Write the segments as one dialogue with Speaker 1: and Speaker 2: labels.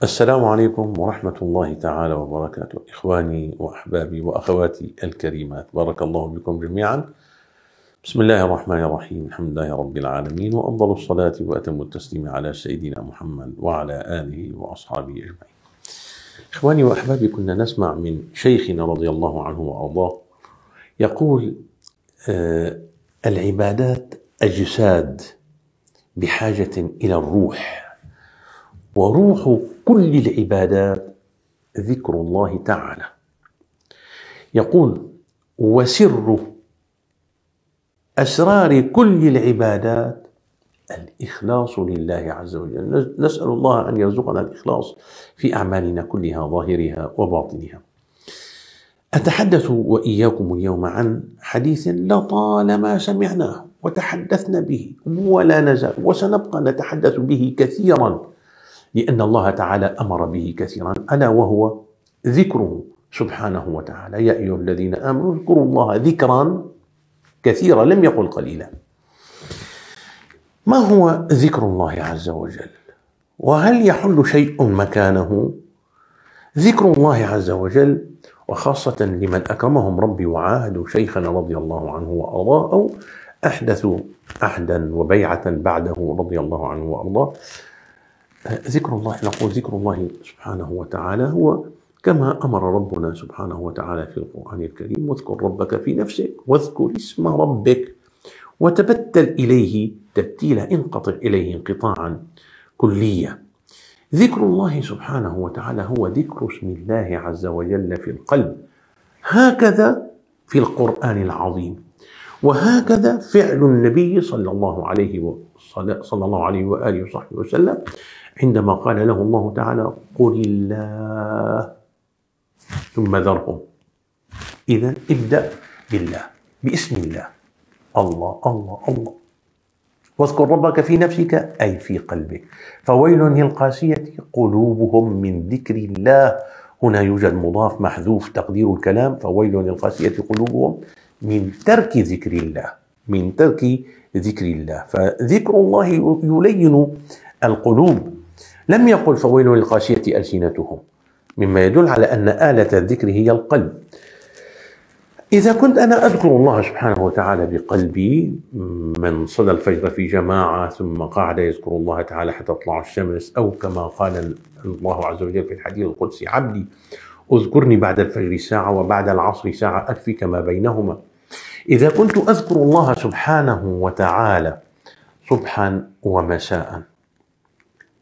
Speaker 1: السلام عليكم ورحمة الله تعالى وبركاته، إخواني وأحبابي وأخواتي الكريمات، بارك الله بكم جميعا. بسم الله الرحمن الرحيم، الحمد لله رب العالمين، وأفضل الصلاة وأتم التسليم على سيدنا محمد وعلى آله وأصحابه أجمعين. إخواني وأحبابي، كنا نسمع من شيخنا رضي الله عنه وأرضاه يقول: العبادات أجساد بحاجة إلى الروح، وروح كل العبادات ذكر الله تعالى. يقول: وسر أسرار كل العبادات الإخلاص لله عز وجل. نسأل الله أن يرزقنا الإخلاص في أعمالنا كلها، ظاهرها وباطنها. أتحدث وإياكم اليوم عن حديث لطالما سمعناه وتحدثنا به ولا نزال، وسنبقى نتحدث به كثيرا، لأن الله تعالى أمر به كثيرا، ألا وهو ذكره سبحانه وتعالى: يا أيها الذين آمنوا اذكروا الله ذكرا كثيرا، لم يقل قليلا. ما هو ذكر الله عز وجل؟ وهل يحل شيء مكانه؟ ذكر الله عز وجل، وخاصة لمن أكرمهم ربي وعاهدوا شيخنا رضي الله عنه وأرضاه، أو أحدثوا عهدا وبيعة بعده رضي الله عنه وأرضاه، ذكر الله، نقول ذكر الله سبحانه وتعالى هو كما أمر ربنا سبحانه وتعالى في القرآن الكريم: واذكر ربك في نفسك واذكر اسم ربك وتبتل إليه تبتيلا، انقطع إليه انقطاعا كليا. ذكر الله سبحانه وتعالى هو ذكر اسم الله عز وجل في القلب، هكذا في القرآن العظيم، وهكذا فعل النبي صلى الله عليه وآله وصحبه وسلم عندما قال له الله تعالى: قل الله ثم ذرهم. إذن ابدأ بالله، باسم الله، الله الله الله. واذكر ربك في نفسك أي في قلبك. فويل للقاسية قلوبهم من ذكر الله. هنا يوجد مضاف محذوف تقدير الكلام: فويل للقاسية قلوبهم من ترك ذكر الله، من ترك ذكر الله. فذكر الله يلين القلوب. لم يقل فويل للقاسية ألسنتهم، مما يدل على أن آلة الذكر هي القلب. إذا كنت أنا أذكر الله سبحانه وتعالى بقلبي، من صلى الفجر في جماعة ثم قعد يذكر الله تعالى حتى تطلع الشمس، أو كما قال الله عز وجل في الحديث القدسي: عبدي اذكرني بعد الفجر ساعة وبعد العصر ساعة أكفيك ما بينهما. إذا كنت أذكر الله سبحانه وتعالى صبحا ومساء،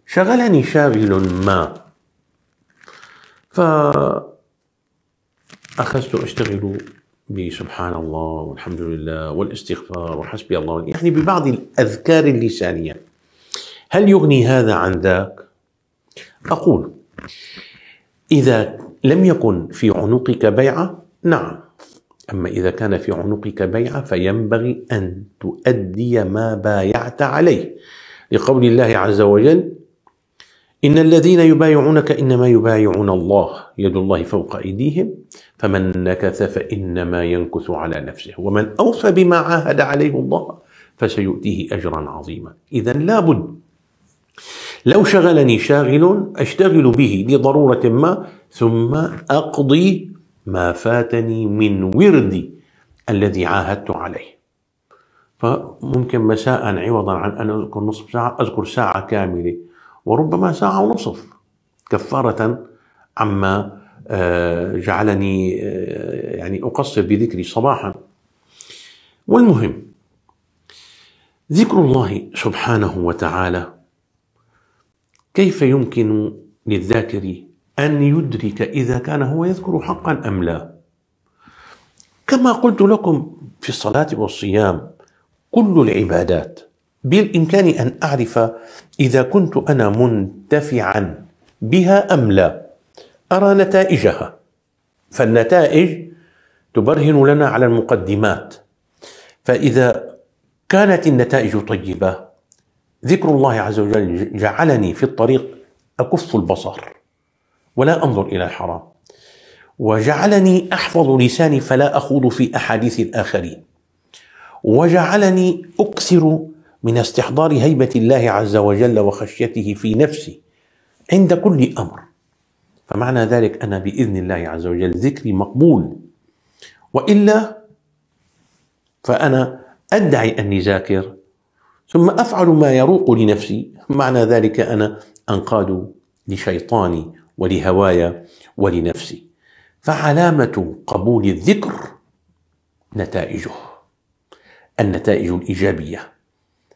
Speaker 1: شغلني شاغل ما، فأخذت أشتغل بسبحان الله والحمد لله والاستغفار وحسبي الله، يعني ببعض الأذكار اللسانية. هل يغني هذا عن ذاك؟ أقول: إذا لم يكن في عنقك بيعة، نعم. أما إذا كان في عنقك بيعة فينبغي أن تؤدي ما بايعت عليه، لقول الله عز وجل: إن الذين يبايعونك إنما يبايعون الله يد الله فوق أيديهم فمن نكث فإنما ينكث على نفسه ومن أوفى بما عاهد عليه الله فسيؤتيه أجرا عظيما. إذن لابد، لو شغلني شاغل أشتغل به لضرورة ما، ثم أقضي ما فاتني من وردي الذي عاهدت عليه. فممكن مساء عوضا عن أن أذكر نصف ساعة أذكر ساعة كاملة، وربما ساعة ونصف، كفارة عما جعلني يعني أقصر بذكري صباحا. والمهم، ذكر الله سبحانه وتعالى، كيف يمكن للذاكر أن يدرك إذا كان هو يذكر حقا أم لا؟ كما قلت لكم في الصلاة والصيام، كل العبادات بالإمكان أن أعرف إذا كنت أنا منتفعا بها أم لا، أرى نتائجها. فالنتائج تبرهن لنا على المقدمات. فإذا كانت النتائج طيبة، ذكر الله عز وجل جعلني في الطريق أكف البصر ولا أنظر إلى الحرام، وجعلني أحفظ لساني فلا أخوض في أحاديث الآخرين، وجعلني أكثر من استحضار هيبة الله عز وجل وخشيته في نفسي، عند كل أمر. فمعنى ذلك أنا بإذن الله عز وجل ذكري مقبول، وإلا فأنا أدعي أني ذاكر ثم أفعل ما يروق لنفسي، معنى ذلك أنا أنقاد لشيطاني ولهوايا ولنفسي. فعلامة قبول الذكر نتائجه، النتائج الإيجابية.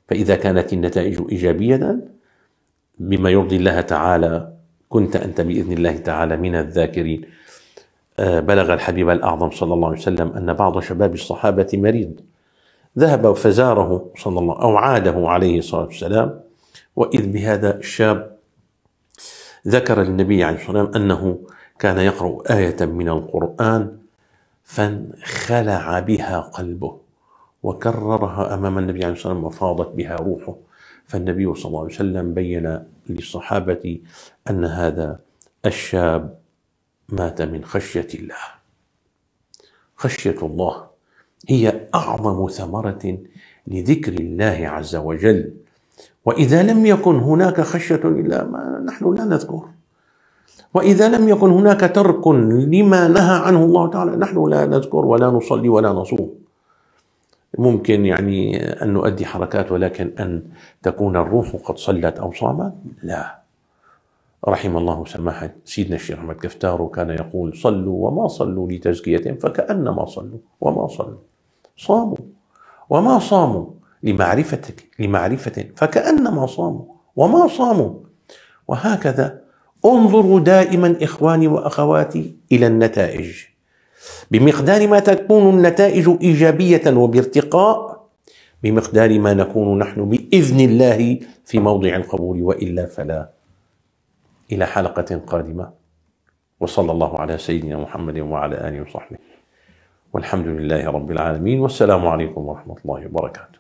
Speaker 1: فإذا كانت النتائج إيجابية بما يرضي الله تعالى كنت أنت بإذن الله تعالى من الذاكرين. بلغ الحبيب الأعظم صلى الله عليه وسلم أن بعض شباب الصحابة مريض، ذهب فزاره صلى الله أو عاده عليه الصلاة والسلام، وإذ بهذا الشاب ذكر للنبي عليه الصلاة والسلام أنه كان يقرأ آية من القرآن فانخلع بها قلبه، وكررها أمام النبي عليه الصلاة والسلام وفاضت بها روحه. فالنبي صلى الله عليه وسلم بين للصحابة أن هذا الشاب مات من خشية الله. خشية الله هي أعظم ثمرة لذكر الله عز وجل، وإذا لم يكن هناك خشية لله نحن لا نذكر، وإذا لم يكن هناك ترك لما نهى عنه الله تعالى نحن لا نذكر ولا نصلي ولا نصوم. ممكن يعني أن نؤدي حركات، ولكن أن تكون الروح قد صلت أو صامت لا. رحم الله سماحة سيدنا الشيخ أحمد كفتار كان يقول: صلوا وما صلوا لتزكية فكأنما صلوا وما صلوا، صاموا وما صاموا لمعرفة فكأنما صاموا وما صاموا. وهكذا انظروا دائما إخواني وأخواتي إلى النتائج، بمقدار ما تكون النتائج إيجابية وبارتقاء بمقدار ما نكون نحن بإذن الله في موضع القبول، وإلا فلا. إلى حلقة قادمة، وصلى الله على سيدنا محمد وعلى آله وصحبه، والحمد لله رب العالمين، والسلام عليكم ورحمة الله وبركاته.